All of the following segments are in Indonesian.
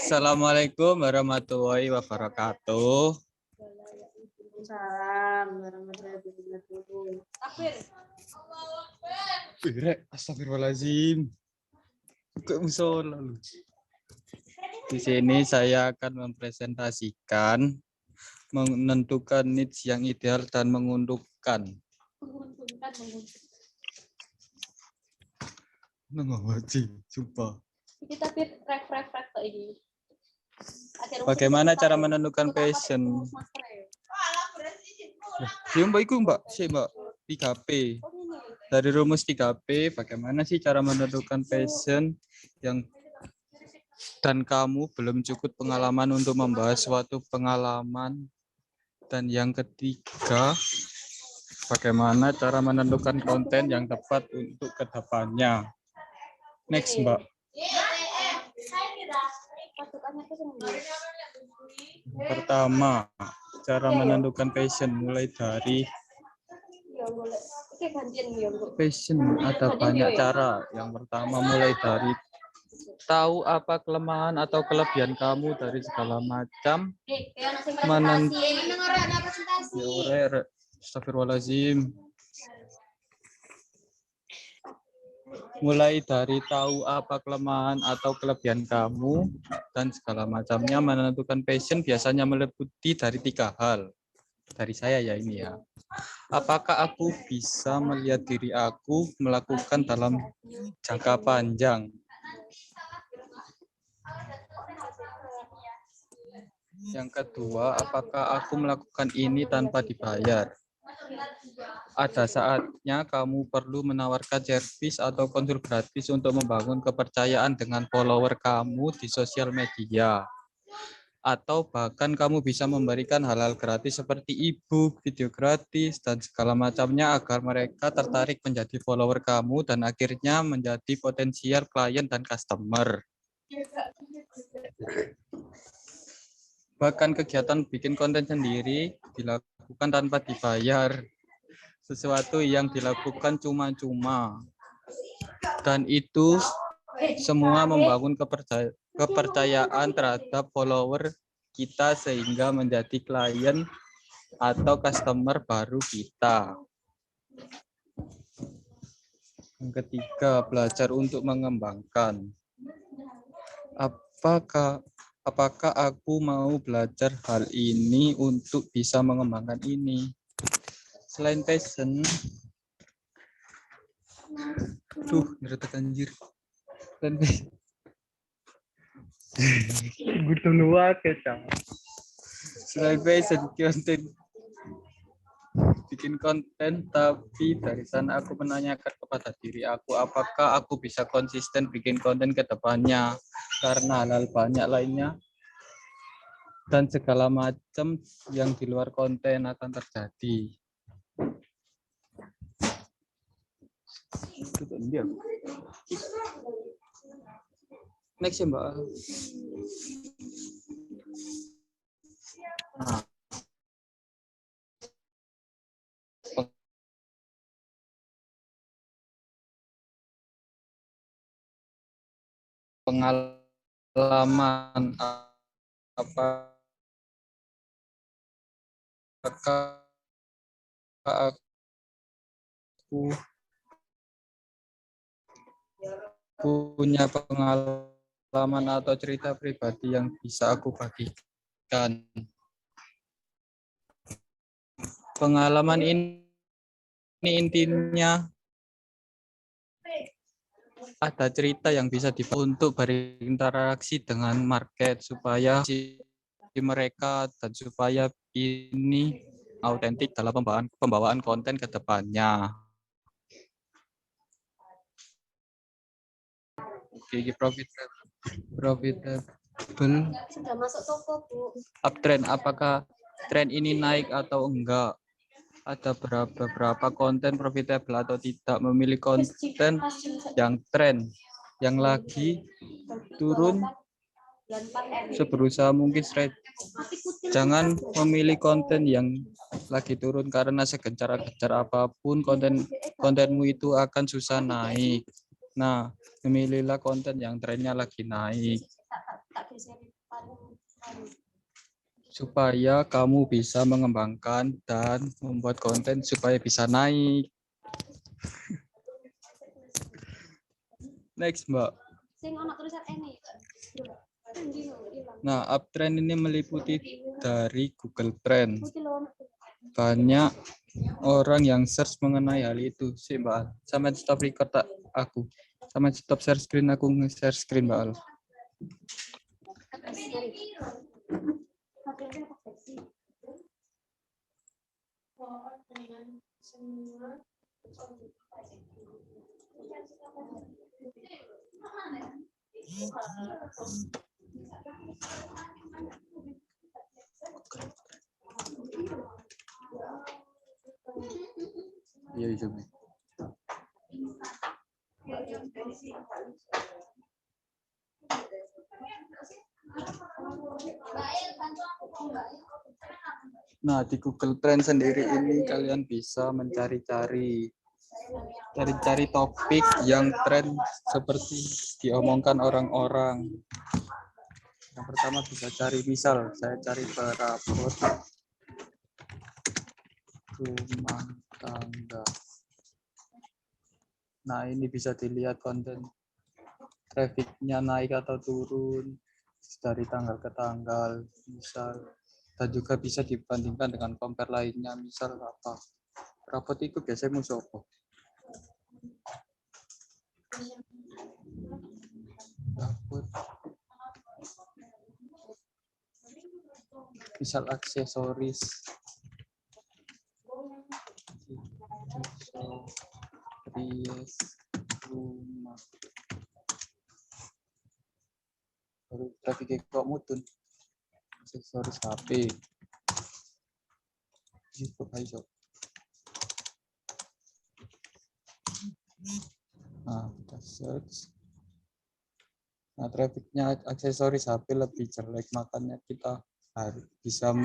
Assalamualaikum warahmatullahi wabarakatuh. Waalaikumsalam warahmatullahi wabarakatuh. Astagfirullahaladzim. Di sini saya akan mempresentasikan menentukan niche yang ideal dan menguntungkan. Sumpah. Bagaimana cara menentukan passion? Mbak, Mbak. 3P. Dari rumus 3P, bagaimana sih cara menentukan passion yang dan kamu belum cukup pengalaman untuk membahas suatu pengalaman. Dan yang ketiga, bagaimana cara menentukan konten yang tepat untuk kedepannya. Next, Mbak. Pertama, cara menentukan passion mulai dari passion ada banyak cara. Yang pertama mulai dari tahu apa kelemahan atau kelebihan kamu dari segala macam. Astagfirullahaladzim. Mulai dari tahu apa kelemahan atau kelebihan kamu dan segala macamnya. Menentukan passion biasanya meliputi dari 3 hal. Dari saya ya ini ya. Apakah aku bisa melihat diri aku melakukan dalam jangka panjang? Yang kedua, apakah aku melakukan ini tanpa dibayar? Ada saatnya kamu perlu menawarkan servis atau konsul gratis untuk membangun kepercayaan dengan follower kamu di sosial media. Atau bahkan kamu bisa memberikan hal-hal gratis seperti e-book, video gratis, dan segala macamnya agar mereka tertarik menjadi follower kamu dan akhirnya menjadi potensial klien dan customer. Bahkan kegiatan bikin konten sendiri dilakukan tanpa dibayar. Sesuatu yang dilakukan cuma-cuma. Dan itu semua membangun kepercayaan terhadap follower kita sehingga menjadi klien atau customer baru kita. Yang ketiga, belajar untuk mengembangkan. Apakah aku mau belajar hal ini untuk bisa mengembangkan ini? Selain passion, ngeretak anjir. Selain passion, bikin konten, tapi dari sana aku menanyakan kepada diri aku, apakah aku bisa konsisten bikin konten ke depannya, karena hal-hal banyak lainnya dan segala macam yang di luar konten akan terjadi. Next ya, Mbak. Nah. Pengalaman apakah aku punya pengalaman atau cerita pribadi yang bisa aku bagikan. Pengalaman ini intinya ada cerita yang bisa dipakai untuk berinteraksi dengan market supaya mereka dan supaya ini autentik dalam pembawaan konten ke depannya. Oke, profitable. Sudah masuk toko, Bu. Uptrend, apakah tren ini naik atau enggak? Ada beberapa konten profitable atau tidak. Memilih konten yang tren, yang lagi turun seberusaha mungkin straight. Jangan memilih konten yang lagi turun karena segencar-gencar apapun kontenmu itu akan susah naik. Nah, memilihlah konten yang trennya lagi naik. supaya kamu bisa mengembangkan dan membuat konten supaya bisa naik. Next, Mbak. Nah, uptrend ini meliputi dari Google Trend. Banyak orang yang search mengenai hal itu sih, Mbak Al. Sama stop record aku. Sama stop share screen aku nge-share screen, Mbak Al. Iya, itu. Nah, di Google Trend sendiri ini kalian bisa mencari-cari topik yang tren seperti diomongkan orang-orang. Yang pertama bisa cari, misal saya cari perabot rumah tangga. Nah, ini bisa dilihat konten trafficnya naik atau turun dari tanggal ke tanggal, misal. Dan juga bisa dibandingkan dengan compare lainnya, misal apa. Perabot itu biasanya musuh apa? Perabot. Misal aksesoris. Aksesoris rumah. Baru traffic kok mutun. Aksesoris HP. Itu aja. Nah, kita search. Nah, trafficnya aksesoris HP lebih jelek, makanya kita harus bisa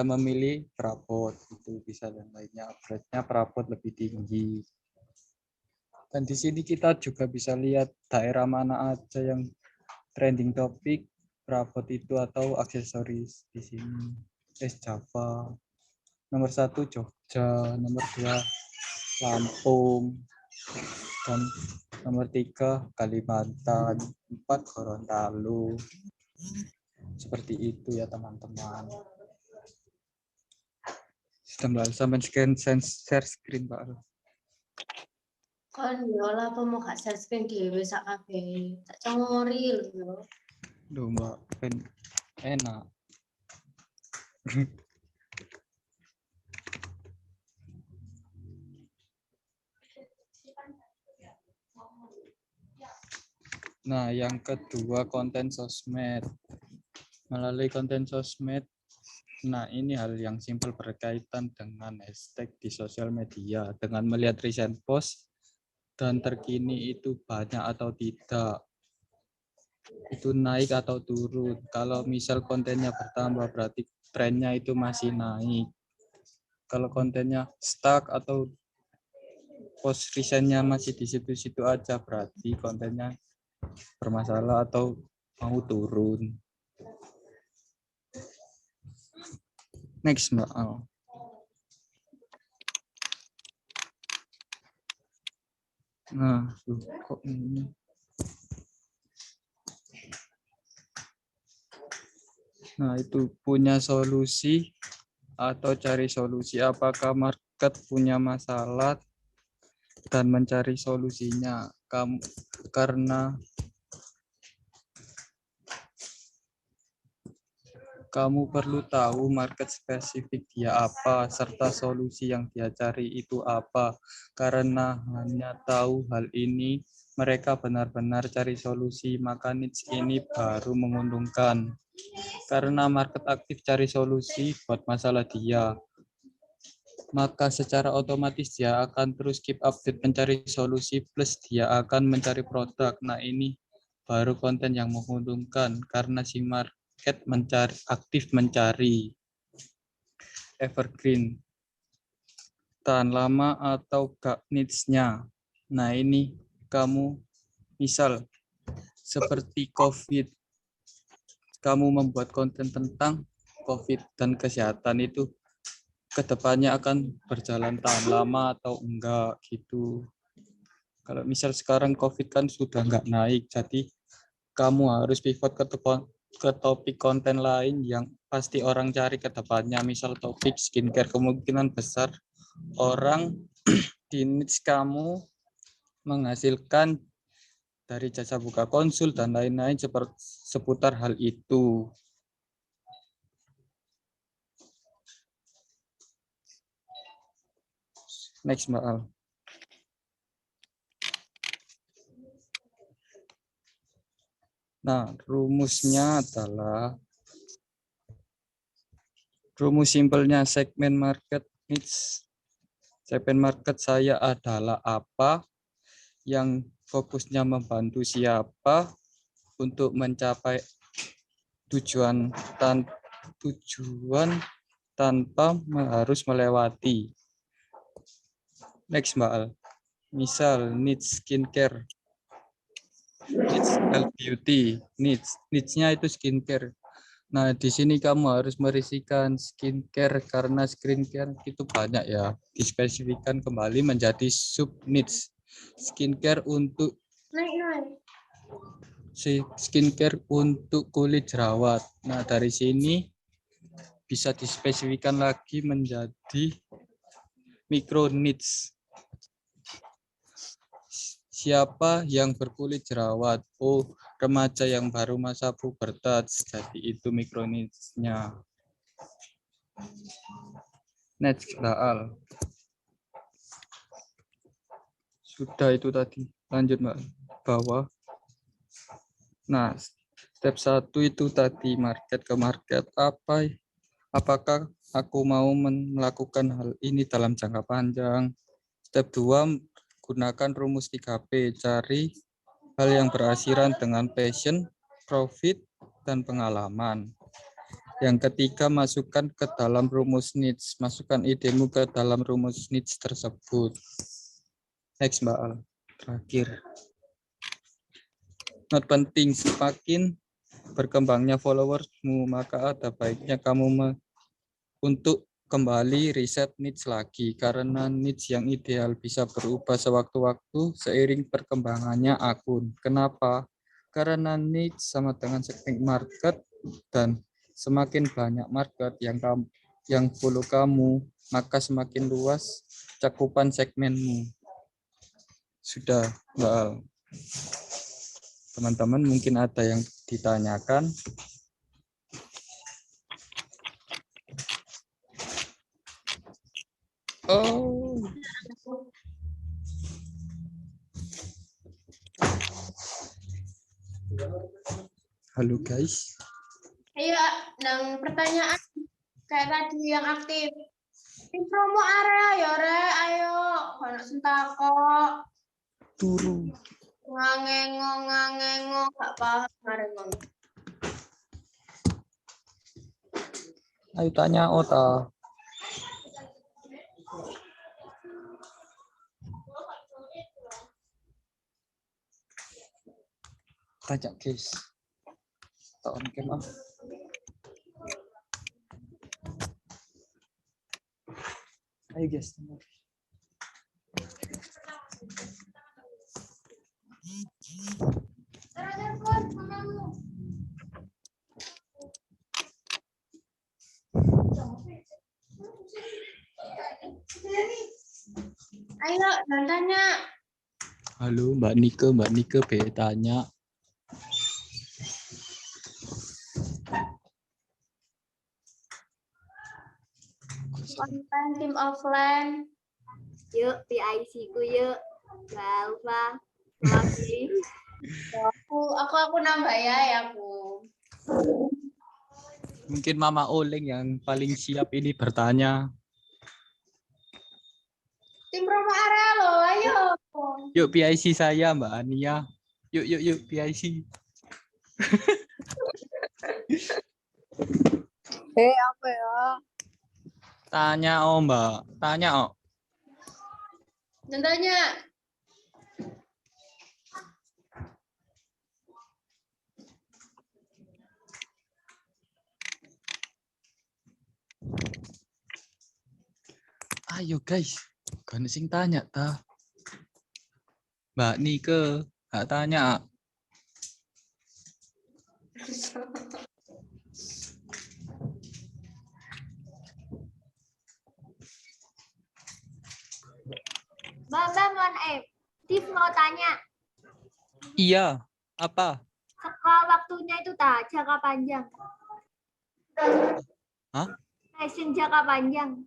memilih perabot itu bisa, dan lainnya upgrade-nya perabot lebih tinggi. Dan di sini kita juga bisa lihat daerah mana aja yang trending topik perabot itu atau aksesoris di sini. Java. Nomor 1 Jogja, nomor 2 Lampung, dan nomor 3 Kalimantan, 4 Gorontalo. Seperti itu ya teman-teman. Sudah sampai share screen, Pak. Kan yo lah apa mau gak share screen dhewe sak kabeh. Tak congori lho. Duh, Mbak, pen enak. Nah, yang kedua konten sosmed. Melalui konten sosmed, nah ini hal yang simpel berkaitan dengan hashtag di sosial media. Dengan melihat recent post dan terkini itu banyak atau tidak. Itu naik atau turun. Kalau misal kontennya bertambah berarti trennya itu masih naik. Kalau kontennya stuck atau post recentnya masih di situ-situ aja berarti kontennya bermasalah atau mau turun. Next, Mbak Al. Nah, kok ini. Nah, itu punya solusi atau cari solusi. Apakah market punya masalah dan mencari solusinya? Karena kamu perlu tahu market spesifik dia apa, serta solusi yang dia cari itu apa. Karena hanya tahu hal ini, mereka benar-benar cari solusi, maka niche ini baru menguntungkan. Karena market aktif cari solusi buat masalah dia, maka secara otomatis dia akan terus keep update mencari solusi, plus dia akan mencari produk. Nah, ini baru konten yang menguntungkan karena si market aktif mencari evergreen, tahan lama atau gak niche-nya. Nah, ini kamu misal seperti COVID. kamu membuat konten tentang COVID dan kesehatan itu kedepannya akan berjalan tahan lama atau enggak gitu. Kalau misal sekarang COVID kan sudah enggak naik, jadi kamu harus pivot ke topik konten lain yang pasti orang cari ke depannya. Misal topik skincare, kemungkinan besar orang di niche kamu menghasilkan dari jasa buka konsul dan lain-lain seputar hal itu. Next, Mbak Al. Nah, rumus simpelnya segmen market niche. Segmen market saya adalah apa, yang fokusnya membantu siapa untuk mencapai tujuan tanpa harus melewati. Next, Mbak Al. Misal niche skincare, niche health beauty, niche-nya itu skincare. Nah, di sini kamu harus merisikan skincare karena skincare itu banyak ya. Dispesifikan kembali menjadi sub niche. Skincare untuk kulit jerawat. Nah, dari sini bisa dispesifikan lagi menjadi micro niche. Siapa yang berkulit jerawat? Oh, remaja yang baru masa pubertas. Jadi itu micro niche-nya. Next, Al. Sudah itu tadi. Lanjut, Mbak. Bawah. Nah, step 1 itu tadi market ke market. Apakah aku mau melakukan hal ini dalam jangka panjang? Step 2, gunakan rumus 3P. Cari hal yang berasiran dengan passion, profit, dan pengalaman. Yang ketiga, masukkan ke dalam rumus niche. Masukkan idemu ke dalam rumus niche tersebut. Next, Mbak Al. Terakhir. Not penting, semakin berkembangnya followersmu, maka ada baiknya kamu untuk kembali riset niche lagi, karena niche yang ideal bisa berubah sewaktu-waktu seiring perkembangannya akun. Kenapa? Karena niche sama dengan segmen market, dan semakin banyak market yang follow kamu, maka semakin luas cakupan segmenmu. Sudah, Mbak Al. Teman-teman mungkin ada yang ditanyakan. Oh. Halo guys. Ayo, nang pertanyaan kayak tadi yang aktif. Tim promo area ya re, ayo. Kono sentako. Turu. Ngangengong, gak paham ngarengong. Ayo tanya Ota. Tanya guys. Tahun kemah. Ayo guys. Ayo, dan tanya. Halo Mbak Nike tanya. Konten tim offline. Yuk, PIC ku yuk. Mbak Alfa. Makasih. Aku nambah ya aku. Mungkin Mama Oleng yang paling siap ini bertanya. Tim promo area lo, ayo. Yuk PIC saya Mbak Ania. Yuk PIC. Apa ya? Tanya Mbak. Tanya Dan tanya. Ayo guys, kan sing tanya ta. Mbak Nike, gak tanya. Mbak, Steve mau tanya. Iya, apa? Sekolah waktunya itu tak jangka panjang. Hah? Passion jangka panjang.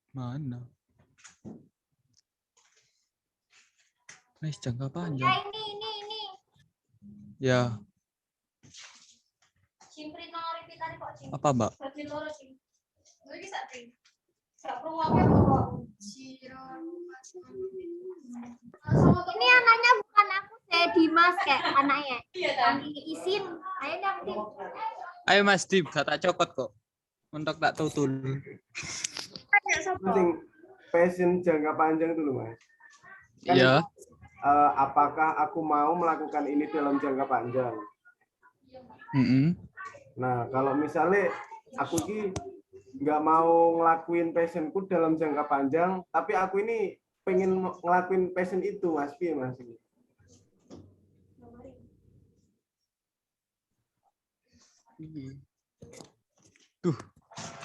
Mana? Nice jangka Ya panjang. ini. Ya, apa Mbak? Ini anaknya bukan aku, saya Dimas kayak anaknya. Yang isin. Ayo dong, Dim. Ayo Mas Dim, gak tak copot kok. Untuk tak tutul. Penting passion jangka panjang dulu Mas. Kan Iya. apakah aku mau melakukan ini dalam jangka panjang? Nah, kalau misalnya aku ini nggak mau ngelakuin passionku dalam jangka panjang, tapi aku ini pengen ngelakuin passion itu, Mas. Piye, Mas? Duh,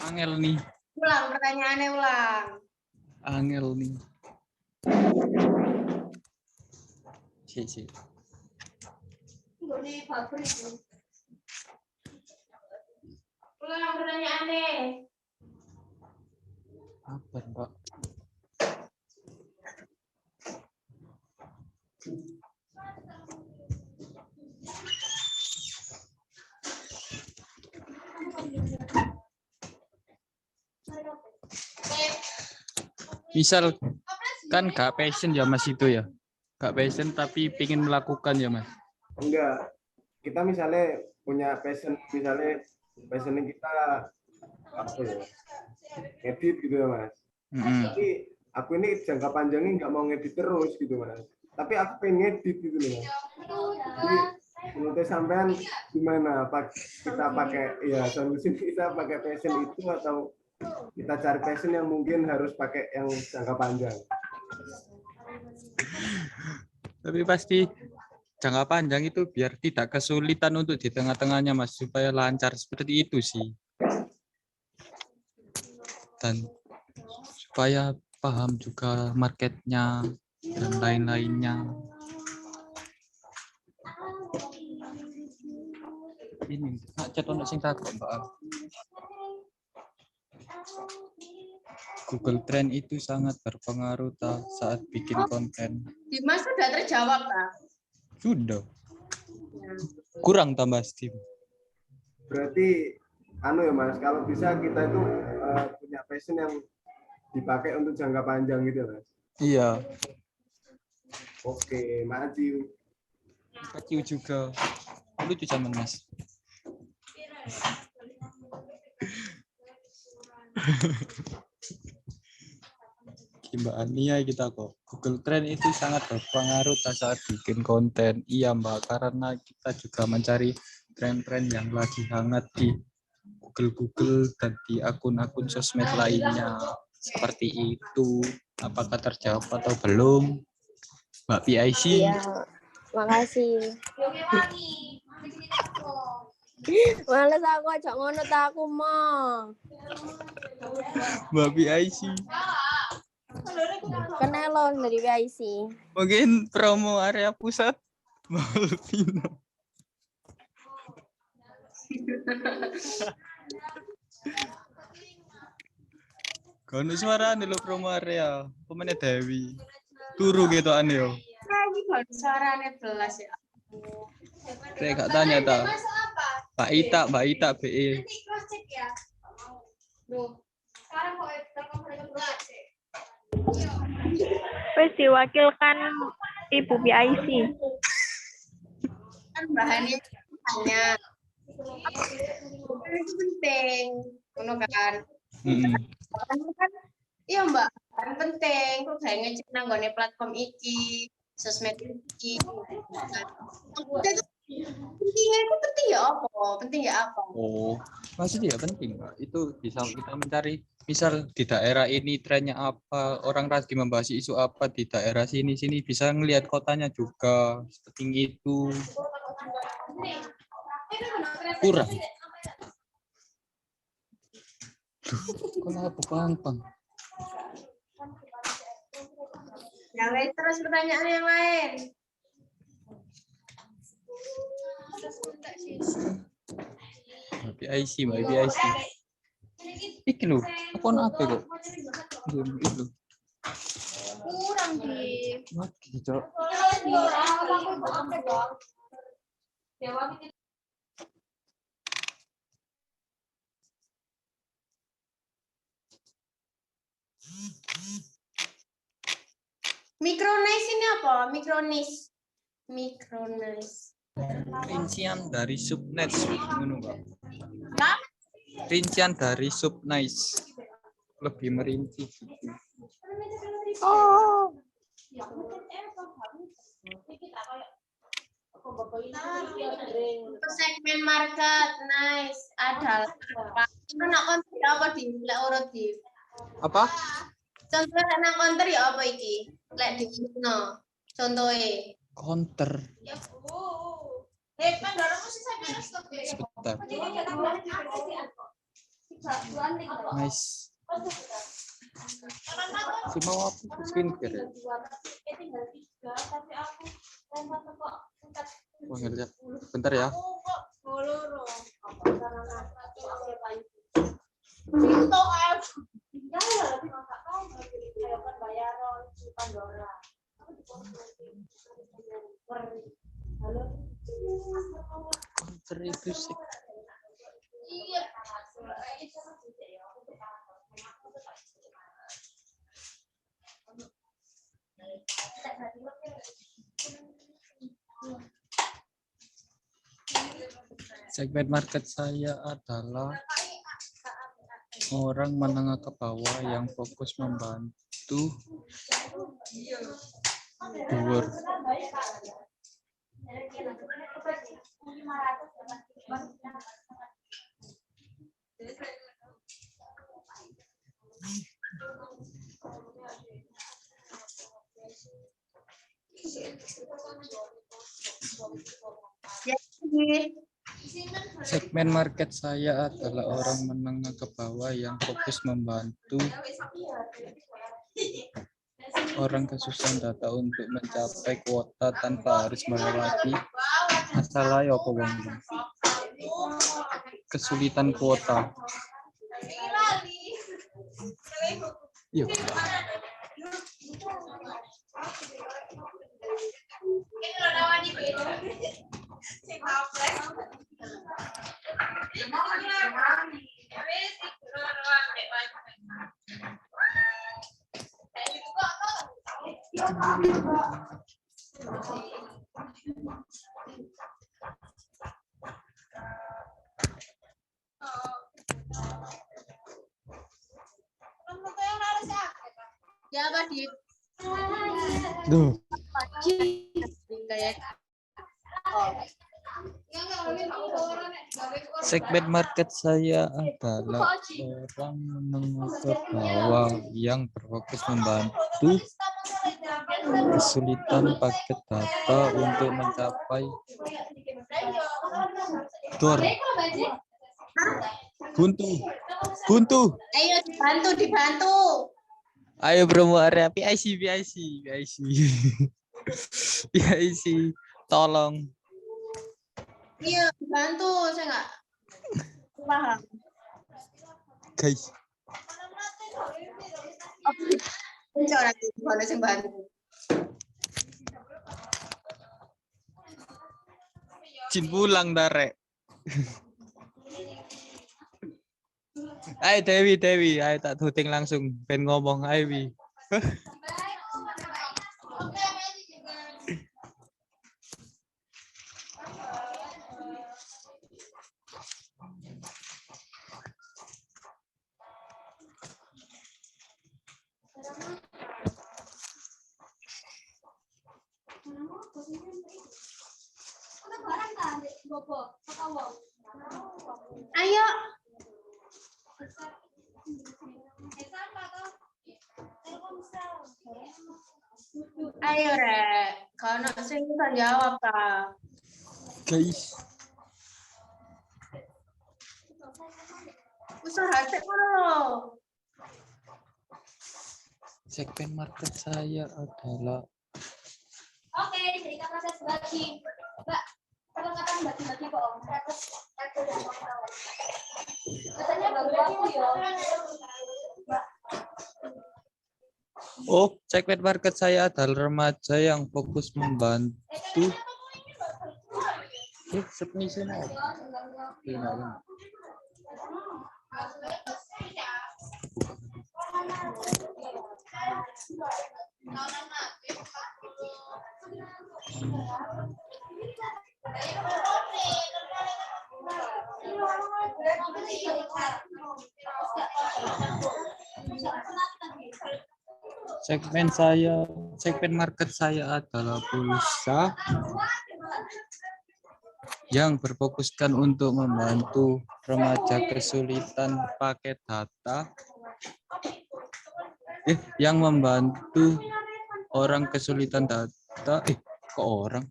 angel nih. Ulang pertanyaannya ulang. Angel nih. Si. Ulang pertanyaannya. Apa, Mbak? Misal kan gak passion ya Mas itu ya. Gak passion tapi pengen melakukan ya Mas. Enggak. Kita misalnya punya passion, misalnya passionnya kita apa ya? Edit gitu ya, Mas. Tapi aku ini jangka panjangnya nggak mau ngedit terus gitu, Mas. Tapi aku pengen ngedit gitu loh, Mas. Jadi menurut sampean gimana? Kita pakai ya solusi kita pakai passion itu atau kita cari passion yang mungkin harus pakai yang jangka panjang? Tapi pasti jangka panjang itu biar tidak kesulitan untuk di tengah-tengahnya Mas, supaya lancar seperti itu sih. Dan supaya paham juga marketnya dan lain-lainnya. Ini nak chat untuk sing takut Mbak. Google Trend itu sangat berpengaruh saat bikin konten. Dimas sudah terjawab, Pak. Sudah. Kurang tambah Steam. Berarti anu ya Mas, kalau bisa kita itu punya passion yang dipakai untuk jangka panjang gitu ya, Mas. Iya. Oke, maju. Kecil juga. Lucu zaman Mas. Mbak Ania kita kok. Google Trend itu sangat berpengaruh saat bikin konten. Iya Mbak, karena kita juga mencari tren-tren yang lagi hangat di Google dan di akun-akun sosmed lainnya. Seperti itu. Apakah terjawab atau belum? Mbak PIC? Iya, makasih. Males aku aja ngono ta aku mau. Mbak PIC. Kenelon dari PIC. Mungkin promo area pusat Malvina. Kono suara dulu promo area. Pemene Dewi. Turu gitu ane yo. Ini baru suaranya belas ya. Saya gak tanya ta. Mbak Ita BE. Wes diwakilkan Ibu PIC. Kan bahannya hanya itu penting, ngono kan? Kan iya Mbak, kan penting. Kok gak ngecek nang gone platform iki, sosmed iki. Pentingnya itu penting ya apa? Penting ya apa? Oh, maksudnya ya penting, Pak. Itu bisa kita mencari, misal di daerah ini trennya apa, orang lagi membahas isu apa di daerah sini bisa ngelihat kotanya juga. Penting itu kurang. Kenapa gampang? Ya wes, terus pertanyaan yang lain. BIC, Mbak, BIC. Iki lho, apa kok? Itu. Kurang di. Lagi, Cok. Mikronis ini apa? Mikronis. Rincian dari subnice ngono, Pak. Hah? Rincian dari subnice. Lebih merinci. Segmen market nice adalah apa? Itu nak konter apa di lek urut di. Apa? Contohnya nak konter ya apa iki? Lek di no. Contohnya. Counter. Sebentar. Nice. Si mau apa? Skincare ya? Oh, ngerti. Bentar ya. Counter itu sih. Segmen market saya adalah orang menengah ke bawah yang fokus membantu doer. Jadi Segmen market saya adalah orang menengah ke bawah yang fokus membantu orang kesusahan data untuk mencapai kuota tanpa harus melewati masalah ya apa bang? Kesulitan kuota. Yuk. ya apa di Duh. kayak Segmen market saya adalah orang menengah ke bawah yang berfokus membantu kesulitan paket data untuk mencapai door. Buntu. ayo dibantu Ayo promo area PIC. PIC, tolong. iya dibantu saya nggak paham Guys. orang itu boleh sih bantu Jin pulang darek. Ayo Dewi, ayo tak tuting langsung ben ngomong ayo Wi. Ayo. Ayo rek, kalau sing bisa jawab ta. Guys, Usaha cek lo. segmen market saya adalah Oke, jadi kita proses bagi. Mbak, perlengkapan bagi-bagi kok. Katanya baru aku ya. oh, segmen market saya adalah remaja yang fokus membantu. Segmen market saya adalah pulsa yang berfokuskan untuk membantu remaja kesulitan pakai data, yang membantu orang kesulitan data, kok orang?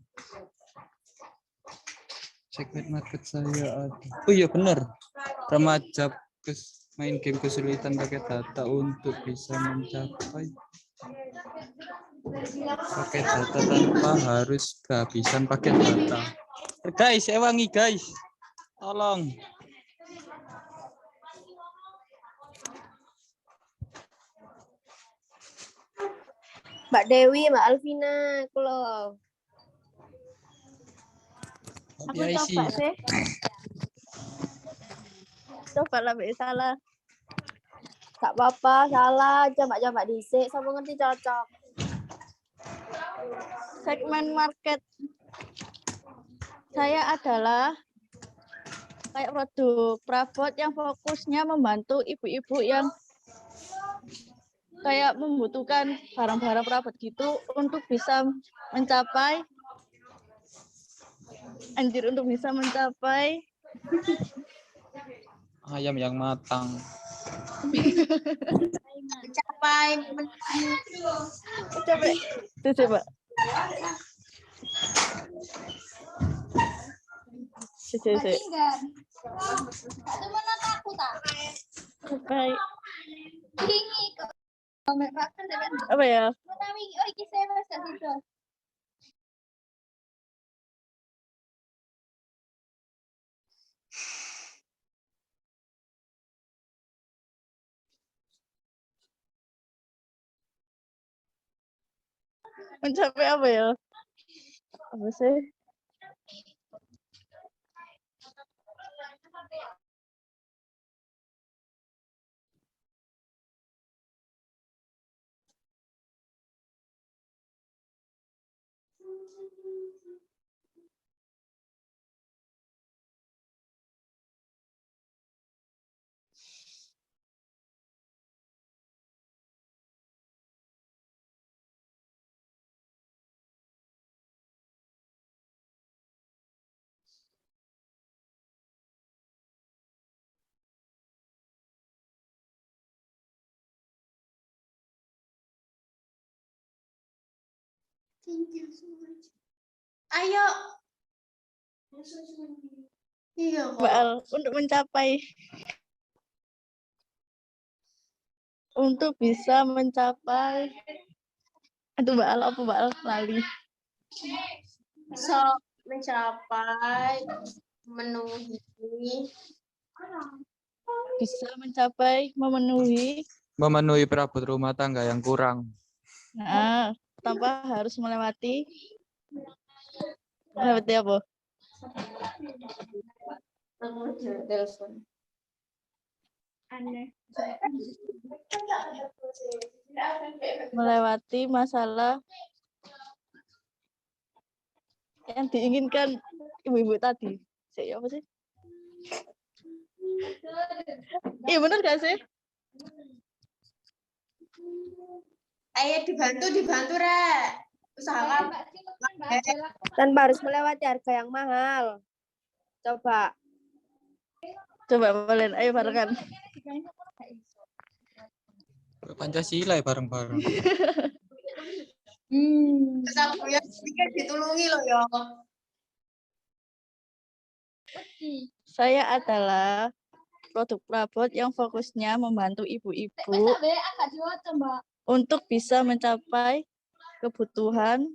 Segmen market saya ada. Oh iya benar, remaja main game kesulitan pakai data untuk bisa mencapai pakai data tanpa harus kehabisan paket data. Guys, ewangi guys, tolong. Mbak Dewi, Mbak Alvina, kulo. Aku coba sih. Coba lah, salah. Gak apa-apa, salah. Coba-coba disik, sama ngerti cocok. Segmen market saya adalah kayak produk perabot yang fokusnya membantu ibu-ibu yang kayak membutuhkan barang-barang perabot gitu untuk bisa mencapai ayam yang matang. Mencapai coba baik apa ya mencapai apa ya apa sih Thank you so much. Ayo. Iya, Mbak Al, untuk bisa mencapai aduh Mbak Al apa Mbak Al lali So, mencapai memenuhi Perabot rumah tangga yang kurang. nah tanpa harus melewati apa telepon. melewati masalah yang diinginkan ibu-ibu tadi. Apa sih? Iya benar gak sih? Ayo dibantu Rek. Usahakan. Tanpa harus melewati harga yang mahal. Coba Coba Valen, ayo barengan. Pancasila ya bareng-bareng. Terus aku ya pikir ditulungi loh ya. Saya adalah produk perabot yang fokusnya membantu ibu-ibu untuk bisa mencapai kebutuhan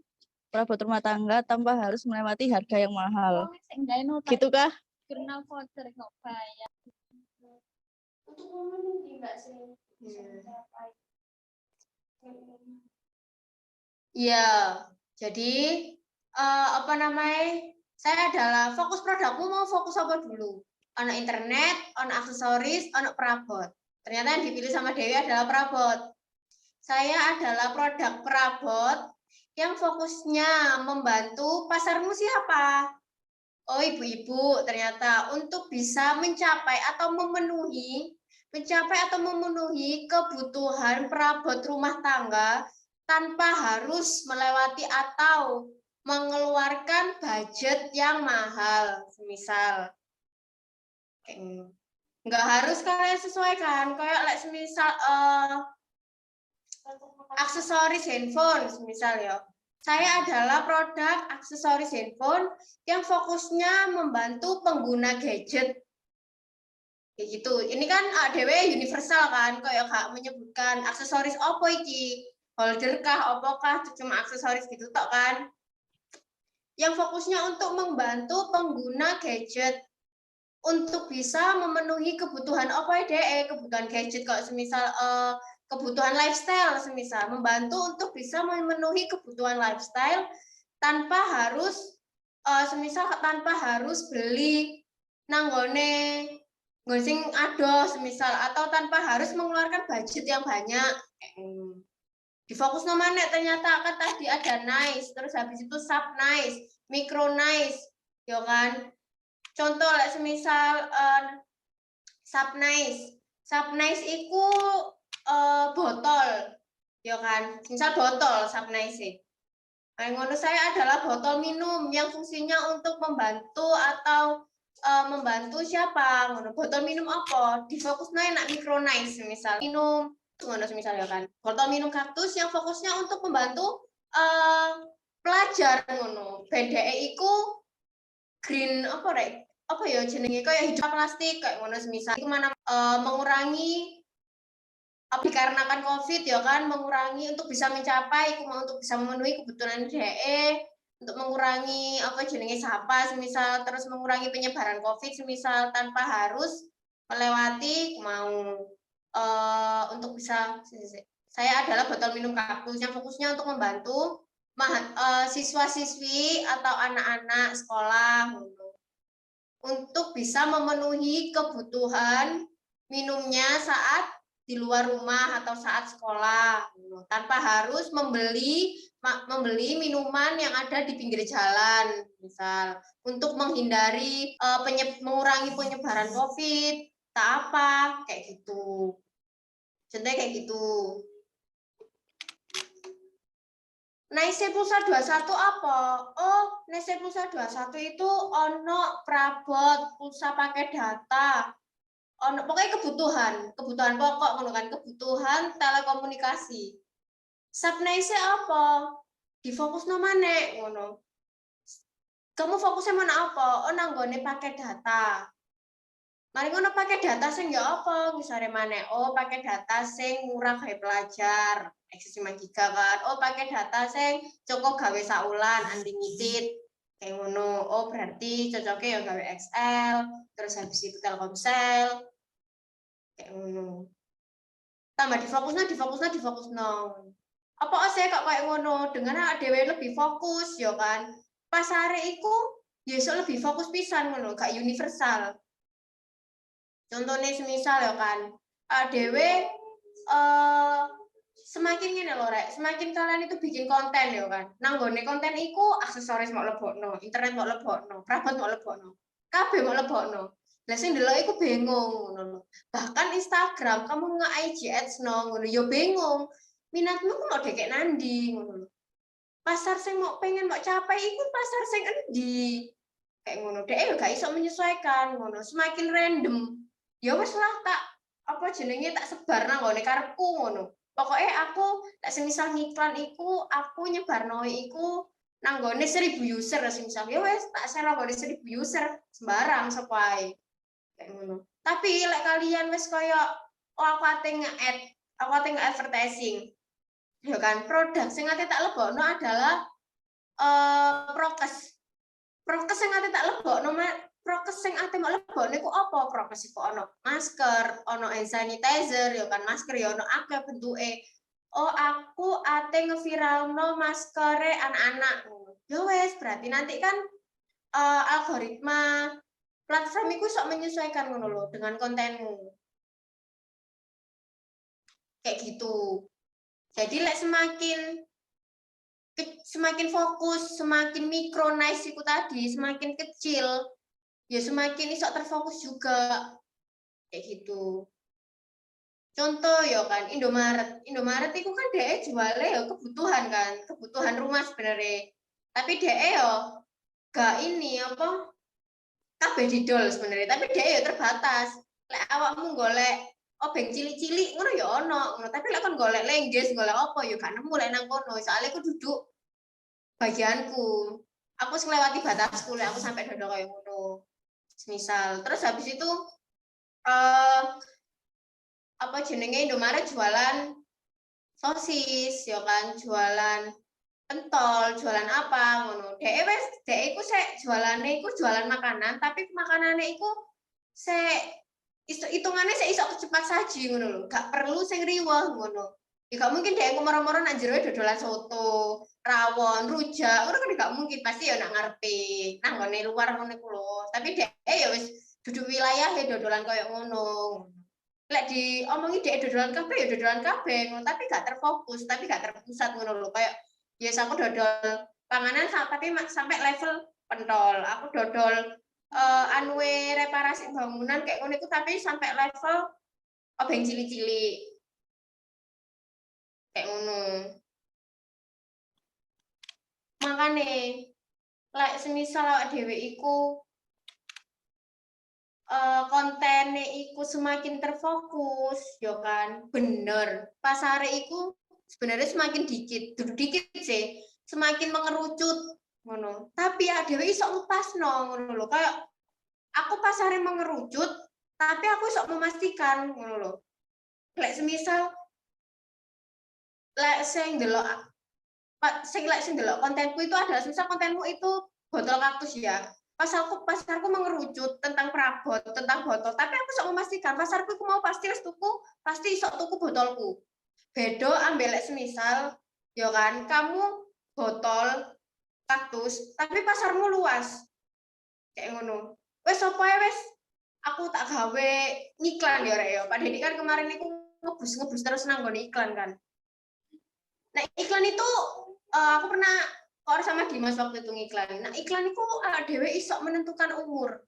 perabot rumah tangga tanpa harus melewati harga yang mahal. Gitu kah? Untuk memenuhi Mbak sih. Iya, jadi apa namanya? Saya adalah fokus produkmu mau fokus apa dulu? Ono internet, ono aksesoris, ono perabot. Ternyata yang dipilih sama Dewi adalah perabot. Saya adalah produk perabot yang fokusnya membantu pasarmu siapa? Oh, ibu-ibu ternyata untuk bisa mencapai atau memenuhi kebutuhan perabot rumah tangga tanpa harus melewati atau mengeluarkan budget yang mahal. Semisal nggak harus kalian sesuaikan, kayak semisal aksesoris handphone semisal ya. Saya adalah produk aksesoris handphone yang fokusnya membantu pengguna gadget. Kayak gitu. Ini kan ADW universal kan, kayak Kak menyebutkan aksesoris opo iki, holder kah, opo kah, cuma aksesoris gitu tok kan. Yang fokusnya untuk membantu pengguna gadget untuk bisa memenuhi kebutuhan opo DE, kebutuhan gadget kok semisal kebutuhan lifestyle, semisal membantu untuk bisa memenuhi kebutuhan lifestyle tanpa harus semisal tanpa harus beli nanggone sing adoh semisal, atau tanpa harus mengeluarkan budget yang banyak. Di fokus nomane ternyata kan tadi ada nice, terus habis itu sub nice, micro nice, ya kan? Contoh semisal sub nice itu botol, ya kan? Misal botol sub nice. Nah, menurut saya adalah botol minum yang fungsinya untuk membantu atau membantu siapa? Botol minum apa? Difokusnya enak micro nice misal minum. Misalnya kan botol minum kaktus yang fokusnya untuk membantu pelajar ngono. BDE iku green apa ya jenenge kayak hijau plastik kayak ngono semisal itu mana mengurangi dikarenakan COVID ya kan, mengurangi untuk bisa mencapai untuk bisa memenuhi kebutuhan DE, untuk mengurangi apa jenenge sapa semisal, terus mengurangi penyebaran COVID semisal tanpa harus melewati untuk bisa saya adalah botol minum kaktus yang fokusnya untuk membantu siswa-siswi atau anak-anak sekolah untuk bisa memenuhi kebutuhan minumnya saat di luar rumah atau saat sekolah tanpa harus membeli minuman yang ada di pinggir jalan misal untuk menghindari mengurangi penyebaran COVID tak apa kayak gitu. Contohnya kayak gitu. Nice Pulsa 21 apa? Oh, Nice Pulsa 21 itu ono perabot pulsa pakai data. Ono pokoknya kebutuhan pokok ngono kan, kebutuhan telekomunikasi. Sub Nice apa? Difokus no maneh ngono. Kamu fokusnya mana apa? Oh, nanggone pakai data. Mari ngono pakai data sing ya apa? Misalnya mana? Oh, pakai data sing murah gawe pelajar, eksis 5 GB kan. Oh, pakai data sing cukup gawe saulan unlimited. Kayak ngono. Oh, berarti cocoknya ya gawe XL, terus habis itu Telkomsel. Kayak ngono. Tambah difokusno. Apa saya kok kayak ngono? Dengan dhewe lebih fokus ya kan. Pasare iku ya iso lebih fokus pisan ngono, gak universal. Contohnya semisal ya kan, dewe semakin gini loh rek, semakin kalian itu bikin konten ya kan, nanggone konten iku aksesoris mau lebokno, internet mau lebokno, perabot mau lebokno, kabeh mau lebokno. Lah sing ndelok iku bingung ngono lho. Bahkan Instagram kamu nge-IG ads ngono yo bingung. Minatmu ku mau dekek nandi ngono lho. Pasar sing mau pengen mau capai iku pasar sing endi? Kayak ngono. Dhek yo gak iso menyesuaikan ngono, semakin random. ya wis lah tak apa jenenge tak sebar nang gone karepku ngono. Pokoknya aku tak semisal ngiklan iku aku nyebarno iku nang gone 1000 user semisal ya wis tak share nang gone 1000 user sembarang sepai kayak ngono. Tapi lek kalian wis koyo aku ate nge-add, aku ate nge-advertising. Ya kan produk sing ate tak lebokno adalah prokes. Prokes sing ate tak lebokno prokes sing ate mau lebokno iku apa? Prokes iku ono masker, ono hand sanitizer, ya kan masker ya ono akeh bentuke. Oh, aku ate ngeviralno maskere anak-anak. Ya wes, berarti nanti kan algoritma platform itu sok menyesuaikan ngono lho dengan kontenmu. Kayak gitu. Jadi lek semakin fokus, semakin mikro nice itu tadi, semakin kecil, ya semakin iso terfokus juga. Kayak gitu. Contoh ya kan Indomaret. Indomaret itu kan DE jualnya ya kebutuhan kan, kebutuhan rumah sebenarnya. Tapi DE ya gak ini apa? Kabeh didol sebenarnya, tapi DE ya terbatas. Lek awakmu golek obeng cilik-cilik ngono ya ono, ngono. Tapi lek kon golek lengges, golek apa ya gak nemu lek nang kono. Soalnya aku duduk bagianku. Aku selewati batasku lek aku sampai dodol kayak ngono. Misal, terus habis itu apa jenenge Indomaret jualan sosis ya kan, jualan pentol, jualan apa ngono. Dek iku sik jualane iku jualan makanan, tapi makanane iku sik hitungannya sik iso cepat saji ngono lho. Gak perlu sing riweh ngono. Ya gak mungkin dek iku moro-moro nang jero dodolan soto, rawon, rujak, ngono kan gak mungkin, pasti ya nak ngarepe. Nang ngene luar ngono iku lho. Tapi dek ya wis duduk wilayah ya dodolan koyo ngono. Lek diomongi dek dodolan kabeh ya dodolan kabeh ngono, tapi gak terfokus, tapi gak terpusat ngono lho. Kayak ya aku dodol panganan tapi sampai level pentol. Aku dodol anue reparasi bangunan kayak ngono itu tapi sampai level obeng cilik-cilik. Kayak ngono. Makane lek semisal awak dhewe iku kontennya iku semakin terfokus, ya kan, bener. Pasare iku sebenarnya semakin dikit sih, semakin mengerucut, ngono. Tapi ya dewe iso ngepasno, ngono lho. Kayak aku pasare mengerucut, tapi aku iso memastikan, ngono lho. Lek semisal lek sing delok kontenku itu adalah semisal kontenmu itu botol kaktus ya. Pasarku mengerucut tentang perabot, tentang botol, tapi aku sok memastikan pasarku aku mau pasti sok tuku botolku. Bedo ambil semisal, ya kan, kamu botol kaktus, tapi pasarmu luas, kayak ngono. Wes apa ya wes, aku tak gawe ngiklan ya rek ya. Pak Dedi kan kemarin itu ngebus terus nanggone iklan kan. Nah iklan itu aku pernah kor sama Dimas waktu itu ngiklan. Nah iklan itu dewe isok menentukan umur.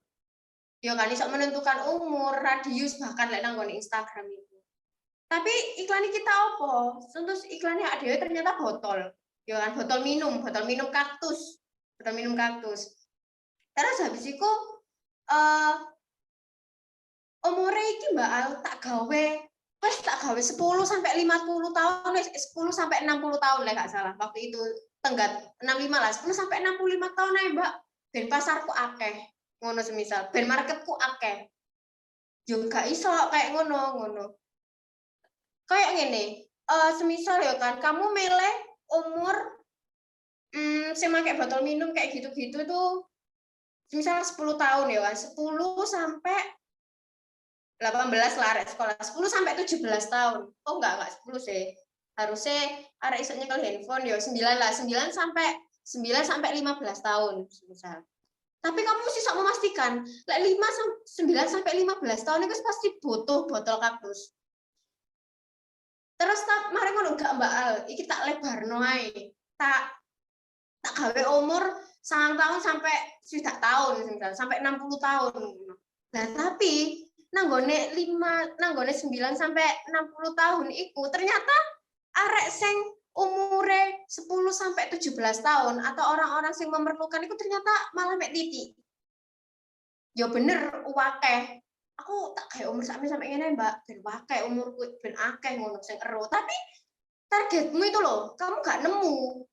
Ya kan isok menentukan umur, radius bahkan lek nang Instagram itu. Tapi iklan kita apa? Terus iklannya dewe ternyata botol. Ya kan botol minum kaktus. Botol minum kaktus. Terus habis itu umure iki Mbak Al tak gawe wes tak gawe 10 sampai 50 tahun, 10 sampai 60 tahun lah gak salah waktu itu. Tenggat 65 lah, 10 sampai 65 tahun aja Mbak. Ben pasarku akeh, ngono semisal. Ben marketku akeh. Juga iso kayak ngono. Kayak ngene, semisal ya kan, kamu milih umur sing make botol minum kayak gitu-gitu tuh semisal 10 tahun ya kan, 10 sampai 18 lah sekolah, 10 sampai 17 tahun. Oh enggak 10 sih. Harusnya arek iso nyekel handphone ya 9 lah, 9 sampai 15 tahun misal. Tapi kamu mesti sok memastikan, lek 9 sampai 15 tahun itu pasti butuh botol kaktus. Terus mari ngono gak Mbak Al, iki tak lebarno ae. Tak gawe umur 9 tahun sampai 7 tahun misal, sampai 60 tahun. Nah, tapi nanggone 9 sampai 60 tahun iku ternyata arek sing umure 10 sampai 17 tahun atau orang-orang sing memerlukan itu ternyata malah mek titik. Ya bener akeh. aku tak kayak umur sampai ngene Mbak, ben wakai umurku ben akeh ngono sing ero. Tapi targetmu itu loh, kamu gak nemu.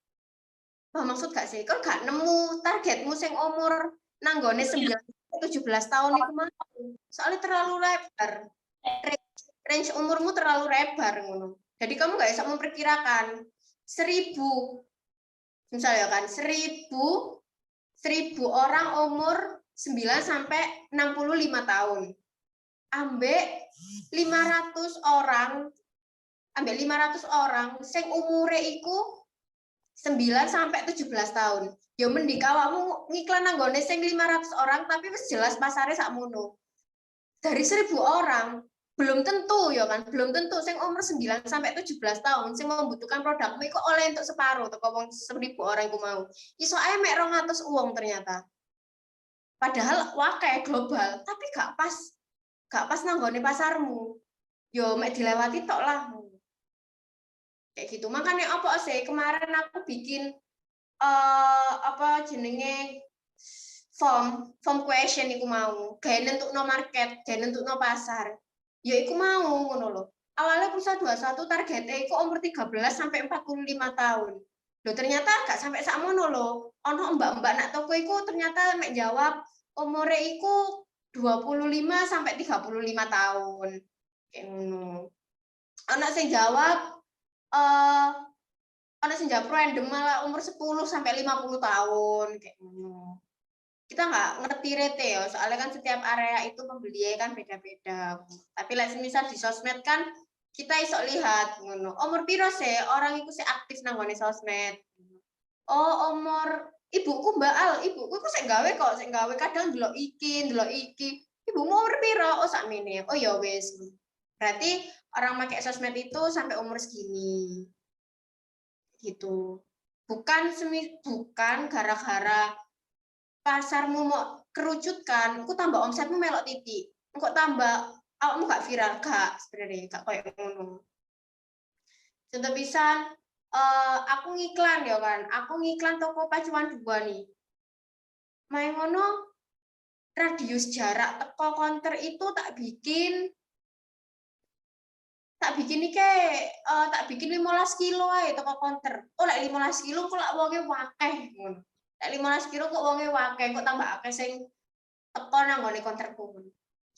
Wah, maksud gak sih? Kau gak nemu targetmu sing umur nanggone 9-17 tahun itu mah. Soalnya terlalu lebar. Range umurmu terlalu lebar ngono. Jadi kamu gak bisa memperkirakan 1000 misalnya kan 1000 orang umur 9 sampai 65 tahun. Ambek 500 orang sing umure iku 9 sampai 17 tahun. Ya mending awakmu ngiklan nanggone sing 500 orang tapi wis jelas pasare sakmono. Dari 1000 orang belum tentu ya kan, belum tentu sing umur 9 sampai 17 tahun sing membutuhkan produkmu iku oleh untuk separuh teko wong 1000 orang iku mau. Iso ae mek 200 uang ternyata. Padahal wakai global, tapi gak pas nanggone pasarmu. Yo mek dilewati tok lah. Kayak gitu. Makanya apa sih kemarin aku bikin apa jenenge form question iku mau gawe nentukno market, gawe nentukno pasar. Ya iku mau ngono lho. Awalnya Pulsa 21 targetnya iku umur 13 sampai 45 tahun. Loh ternyata gak sampai sakmono lho. Ono mbak-mbak nak toko iku ternyata mek jawab umure iku 25 sampai 35 tahun. Kayak ngono. Ono sing jawab ono sing jawab random malah umur 10 sampai 50 tahun kayak ngono. Kita nggak ngerti rate ya, soalnya kan setiap area itu pembelinya kan beda-beda. Tapi misal di sosmed kan kita iso lihat ngono. Umur piro sih orang itu sih aktif nanggone sosmed. Oh, umur ibuku Mbak Al, ibuku kok sik gawe kadang ndelok iki. Ibumu umur piro? Oh, sakmene. Oh ya wis. Berarti orang pakai sosmed itu sampai umur segini. Gitu. Bukan gara-gara pasarmu mau kerucutkan, aku tambah omsetmu melok titik. Kok tambah awakmu gak viral gak sebenarnya gak koyo ngono. Contoh pisan aku ngiklan ya kan. Aku ngiklan toko Pacuan 2 nih. Main ngono radius jarak teko counter itu tak bikin tak bikin 15 kilo ae toko counter. Oh lek 15 kilo kok lak wonge wakeh ngono. Lek 15 kilo kok wonge wakeh kok tambah akeh sing teko nang ngone counterku.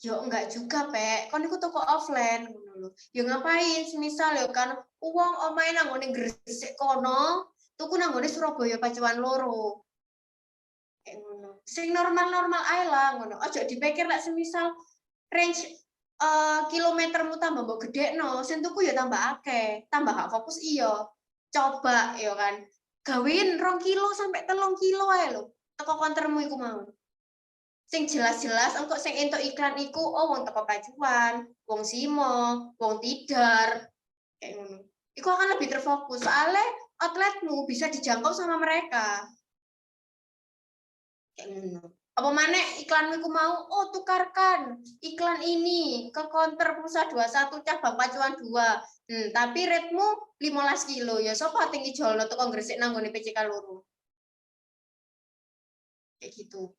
Yo enggak juga, Pek. Kon iku toko offline ngono lho. Yo ngapain semisal yo kan wong omahe nang ngone Gresik kono, tuku nang ngone Surabaya Pacuan loro. Kayak ngono. Sing normal-normal ae lah ngono. Ojo dipikir lek semisal range kilometermu tambah mbok gedekno, sing tuku ya tambah akeh, tambah gak fokus iya. Coba ya kan, gawein 2 kilo sampai 3 kilo ae lho, teko countermu iku mau. Sing jelas-jelas engko sing entuk iklan iku oh wong teko Pacuan, wong Simo, wong Tidar, kayak ngono. Iku akan lebih terfokus, soalnya outletmu bisa dijangkau sama mereka. Kayak ngono. Apa maneh iklanmu iku mau, oh tukarkan iklan ini ke counter Pulsa 21 cabang Pacuan 2. Tapi rate-mu 15 kilo. Ya sapa tinggi jolno teko Gresik nang nggone PCK loro. Kayak gitu.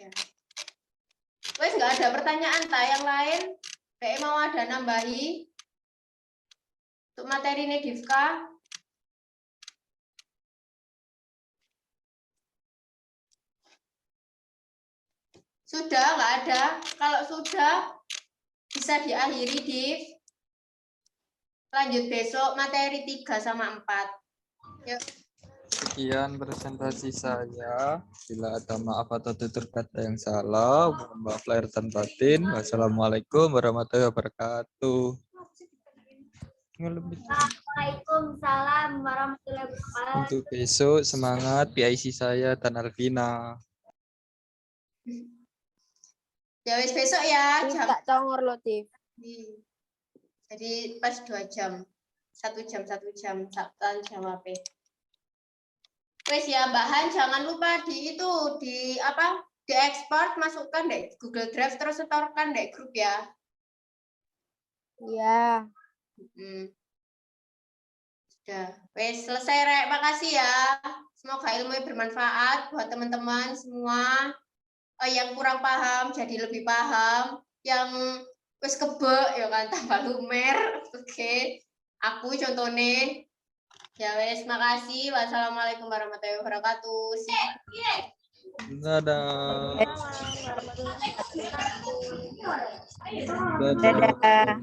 Ya. Wes nggak ada pertanyaan yang lain? Kayak mau ada nambahi? Untuk materi ini Divka? Sudah, nggak ada. Kalau sudah, bisa diakhiri, Div. Lanjut besok materi 3 sama 4. Yuk. Sekian presentasi saya. Bila ada maaf atau tutur kata yang salah, mohon maaf lahir dan batin. Wassalamualaikum warahmatullahi wabarakatuh. Waalaikumsalam warahmatullahi wabarakatuh. Untuk besok semangat PIC saya dan Alvina. Ya wis besok ya jam. Tak congor lo, Tif. Jadi pas 2 jam. 1 jam Sabtan jawab. Wes ya bahan jangan lupa di ekspor masukkan deh Google Drive terus setorkan deh grup ya. Iya. Sudah. Wes selesai Rek. Makasih ya. Semoga ilmunya bermanfaat buat teman-teman semua. yang kurang paham jadi lebih paham, yang wis kebek ya kan tambah lumer. Oke. Aku contohnya ya wes, makasih. Wassalamualaikum warahmatullahi wabarakatuh. Dadah. Dadah.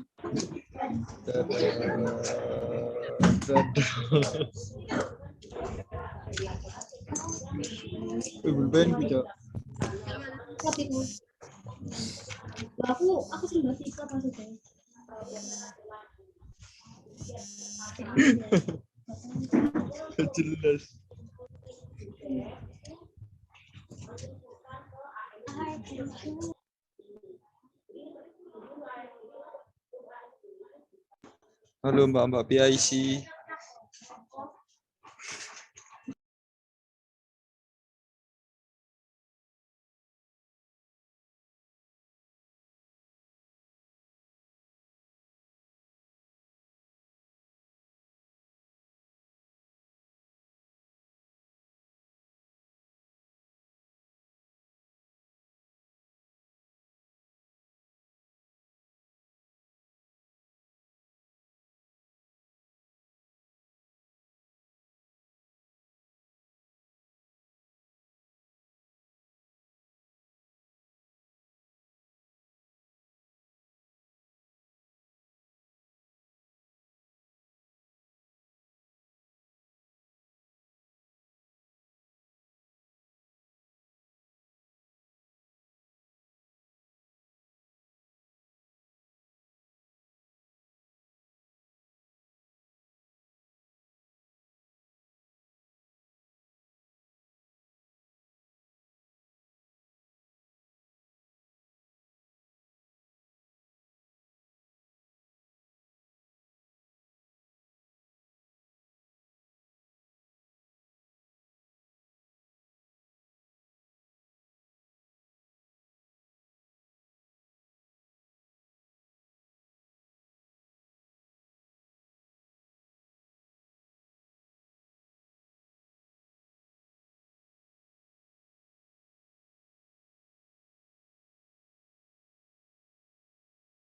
Bulben gitu. Aku sih nggak sikap maksudnya. Jelas. Halo Mbak PIC.